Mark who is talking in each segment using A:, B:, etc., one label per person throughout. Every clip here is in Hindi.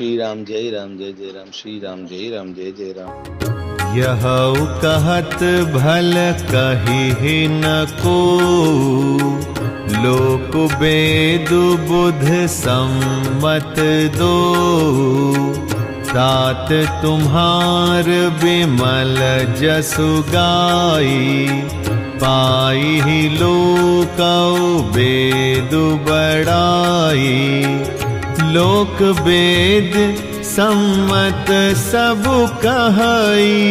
A: श्री राम जय राम श्री राम जय जय राम।
B: यह कहत भल कहि न को, लोक वेद बुध सम्मत दो। तात तुम्हार विमल जसु गाई, पाई लोक वेद बड़ाई। लोक वेद सम्मत सब कहई,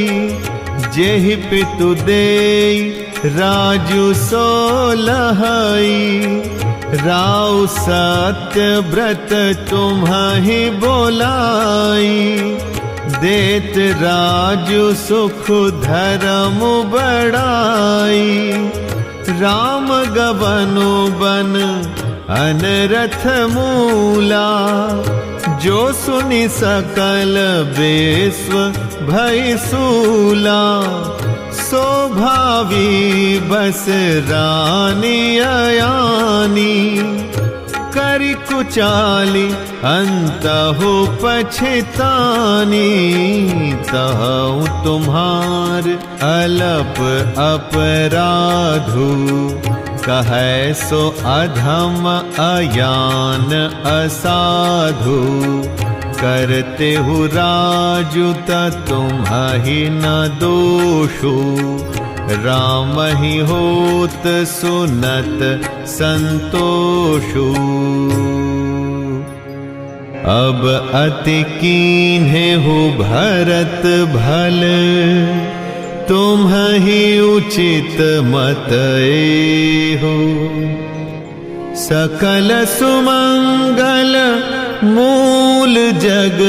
B: जेहि पितु देई राजु सोलहई। राव सत्य व्रत तुम्हि बोलाई, देत राजु सुख धर्म बड़ाई। राम गवनु बन अनरथ मूला, जो सुनि सकल विश्व भय सूला। शोभावी बस रानी अयानी, करि कुचाली अंतहु पछतानी। तहु तुम्हार अलप अपराधु, कहै सो अधम अयान असाधु। करते हु राजु तुम्हि न दोषु, राम ही होत सुनत संतोषु। अब अति कीन्हे हो भरत भल, तुम्हि उचित मत हो। सकल सुमंगल मूल जग,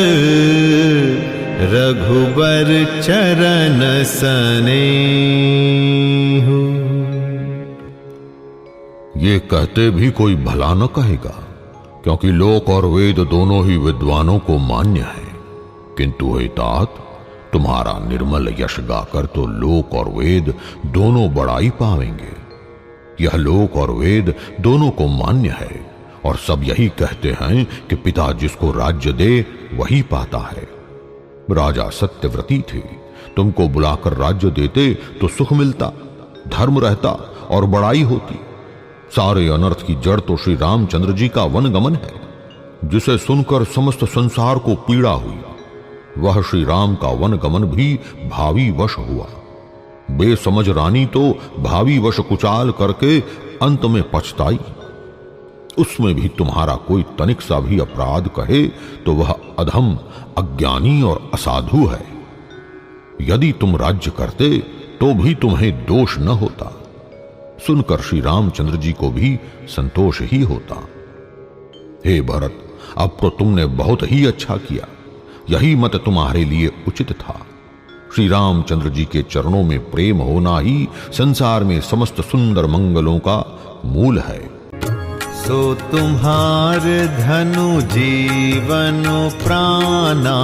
B: रघुबर चरण सनेहु।
C: ये कहते भी कोई भला न कहेगा, क्योंकि लोक और वेद दोनों ही विद्वानों को मान्य है। किंतु हे तात, तुम्हारा निर्मल यश गाकर तो लोक और वेद दोनों बड़ाई पावेंगे। यह लोक और वेद दोनों को मान्य है, और सब यही कहते हैं कि पिता जिसको राज्य दे वही पाता है। राजा सत्यव्रती थे, तुमको बुलाकर राज्य देते तो सुख मिलता, धर्म रहता और बड़ाई होती। सारे अनर्थ की जड़ तो श्री रामचंद्र जी का वनगमन है, जिसे सुनकर समस्त संसार को पीड़ा हुई। वह श्री राम का वनगमन भी भावी वश हुआ। बेसमझ रानी तो भावी वश कुचाल करके अंत में पछताई। उसमें भी तुम्हारा कोई तनिक सा भी अपराध कहे तो वह अधम, अज्ञानी और असाधु है। यदि तुम राज्य करते तो भी तुम्हें दोष न होता। सुनकर श्री रामचंद्र जी को भी संतोष ही होता। हे भरत, अब तो तुमने बहुत ही अच्छा किया। यही मत तुम्हारे लिए उचित था। श्री रामचंद्र जी के चरणों में प्रेम होना ही संसार में समस्त सुंदर मंगलों का मूल है।
B: सो तुम्हार धनु जीवन प्राणा,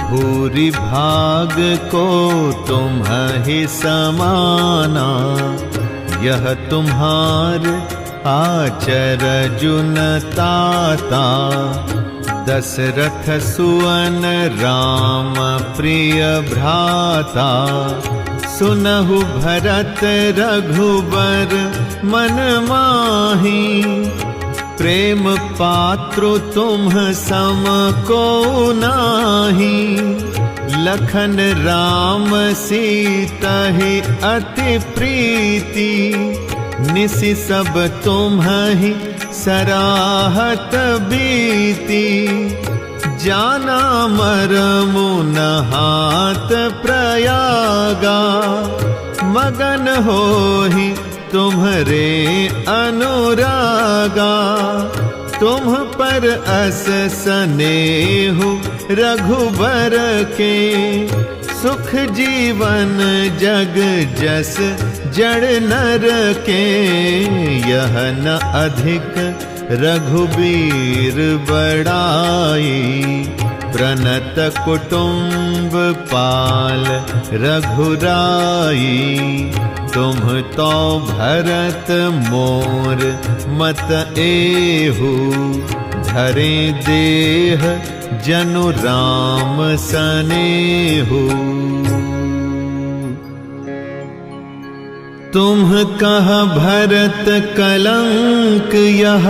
B: भूरि भाग को तुम्हि समाना। यह तुम्हार आचरजुन ताता, दशरथ सुवन राम प्रिय भ्राता। सुनहु भरत रघुबर मन माही, प्रेम पात्रु तुम सम को नाही। लखन राम सीता ही अति प्रीति, निसि सब तुम्हि सराहत बीती। जाना मरमु नहात प्रयागा, मगन होहि तुम्हरे अनुरागा। तुम पर अस स्नेहु रघुबर के, सुख जीवन जग जस जड़ नर के। यह न अधिक रघुबीर बड़ाई, प्रणत कुटुंब पाल रघुराई। तुम तो भरत मोर मत एहु, धरे देह जनु राम सनेहु। तुम कह भरत कलंक यह,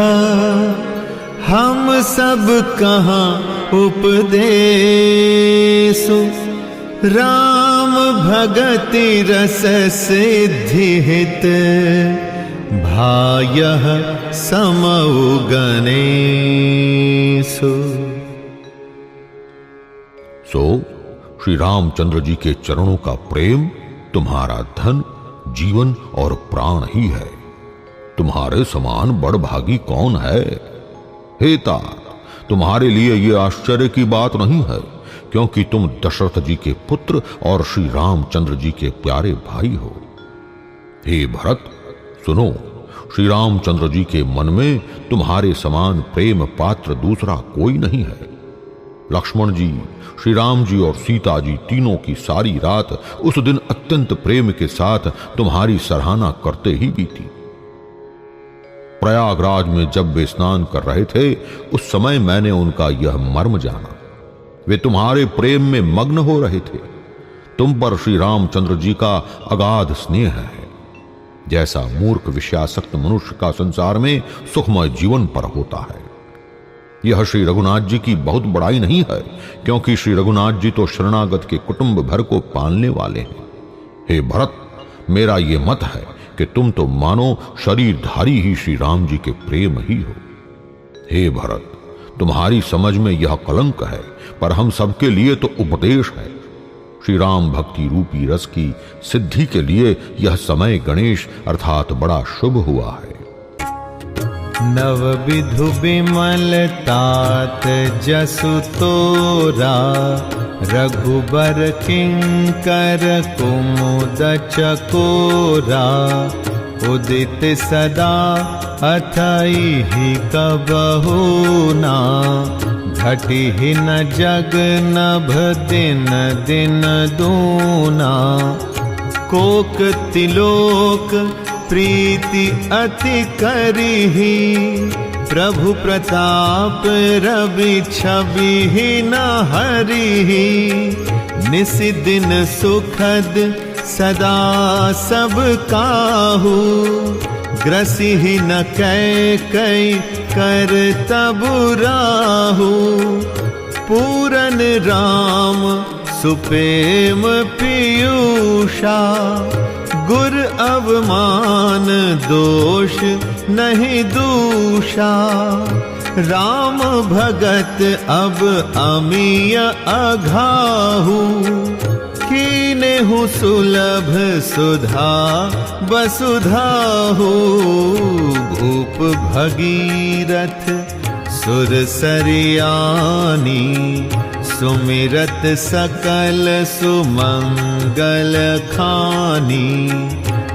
B: हम सब कहाँ उपदेशु। राम भगति रस सिद्धि हित, भायः समउ गणेशु।
C: सो श्री रामचंद्र जी के चरणों का प्रेम तुम्हारा धन, जीवन और प्राण ही है। तुम्हारे समान बड़भागी कौन है? हे तात, तुम्हारे लिए यह आश्चर्य की बात नहीं है, क्योंकि तुम दशरथ जी के पुत्र और श्री रामचंद्र जी के प्यारे भाई हो। हे भरत, सुनो, श्री रामचंद्र जी के मन में तुम्हारे समान प्रेम पात्र दूसरा कोई नहीं है। लक्ष्मण जी, श्री राम जी और सीता जी तीनों की सारी रात उस दिन अत्यंत प्रेम के साथ तुम्हारी सराहना करते ही बीती। प्रयागराज में जब वे स्नान कर रहे थे, उस समय मैंने उनका यह मर्म जाना। वे तुम्हारे प्रेम में मग्न हो रहे थे। तुम पर श्री रामचंद्र जी का अगाध स्नेह है। जैसा मूर्ख विषयासक्त मनुष्य का संसार में सुखमय जीवन पर होता है। यह श्री रघुनाथ जी की बहुत बड़ाई नहीं है, क्योंकि श्री रघुनाथ जी तो शरणागत के कुटुंब भर को पालने वाले हैं। हे भरत, मेरा ये मत है कि तुम तो मानो शरीरधारी ही श्री राम जी के प्रेम ही हो। हे भरत, तुम्हारी समझ में यह कलंक है, पर हम सबके लिए तो उपदेश है। श्री राम भक्ति रूपी रस की सिद्धि के लिए यह समय गणेश अर्थात बड़ा शुभ हुआ है।
B: नव विधु बिमल तात जसु तोरा, रघुबर किंकर कुमुद चकोरा। उदित सदा अथई कबहु ना, घटी न जग नभ दिन दिन दूना। कोक तिलोक प्रीति अति करिहि, प्रभु प्रताप रवि छवि न हरिहि। निस दिन सुखद सदा सब काहू, ग्रसिहि न कै कर तबु राहु। पूरन राम सुप्रेम पीयूषा, गुर अवमान दोष नहीं दूषा। राम भगत अब अमीय अघाहू, कीनेहु सुलभ सुधा वसुधाहु। भूप भगीरथ सुरसरियानी, सुमिरत सकल सुमंगल खानी।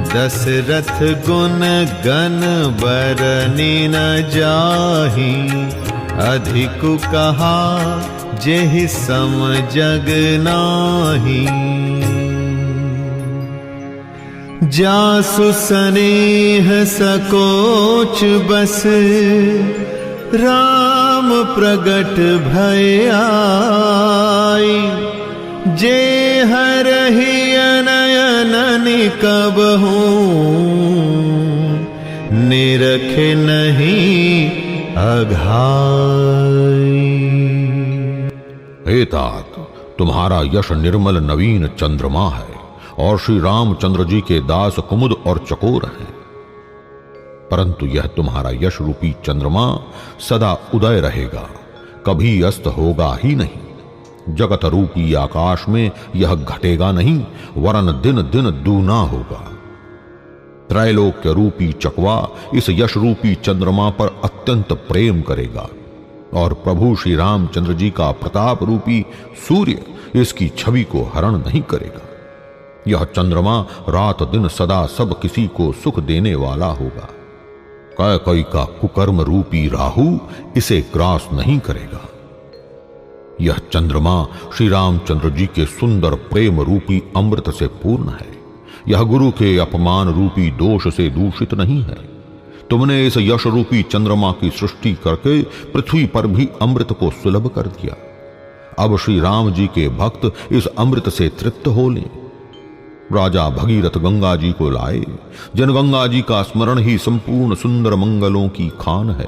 B: दशरथ गुण गण बरनि न जाहि, अधिक कहा जेहि सम जग नाही। जासु स्नेह सकोच बस, राम प्रगट भय आई। जे हरहि अनयन कबहू, निरख नहीं अघाई।
C: हे तात, तुम्हारा यश निर्मल नवीन चंद्रमा है और श्री रामचंद्र जी के दास कुमुद और चकोर हैं। परंतु यह तुम्हारा यश रूपी चंद्रमा सदा उदय रहेगा, कभी अस्त होगा ही नहीं। जगत रूपी आकाश में यह घटेगा नहीं, वरन दिन दिन दूना होगा। त्रैलोक्य रूपी चकवा इस यश रूपी चंद्रमा पर अत्यंत प्रेम करेगा, और प्रभु श्री रामचंद्र जी का प्रताप रूपी सूर्य इसकी छवि को हरण नहीं करेगा। यह चंद्रमा रात दिन सदा सब किसी को सुख देने वाला होगा। कैकई का कुकर्म रूपी राहु इसे ग्रास नहीं करेगा। यह चंद्रमा श्री रामचंद्र जी के सुंदर प्रेम रूपी अमृत से पूर्ण है। यह गुरु के अपमान रूपी दोष से दूषित नहीं है। तुमने इस यश रूपी चंद्रमा की सृष्टि करके पृथ्वी पर भी अमृत को सुलभ कर दिया। अब श्री राम जी के भक्त इस अमृत से तृप्त हो लें। राजा भगीरथ गंगा जी को लाए। जन गंगा जी का स्मरण ही संपूर्ण सुंदर मंगलों की खान है।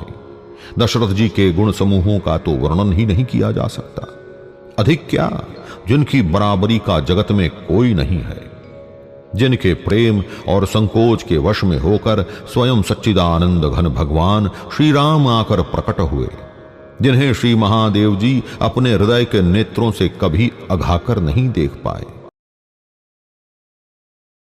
C: दशरथ जी के गुण समूहों का तो वर्णन ही नहीं किया जा सकता। अधिक क्या, जिनकी बराबरी का जगत में कोई नहीं है, जिनके प्रेम और संकोच के वश में होकर स्वयं सच्चिदानंद घन भगवान श्री राम आकर प्रकट हुए, जिन्हें श्री महादेव जी अपने हृदय के नेत्रों से कभी अघाकर नहीं देख पाए।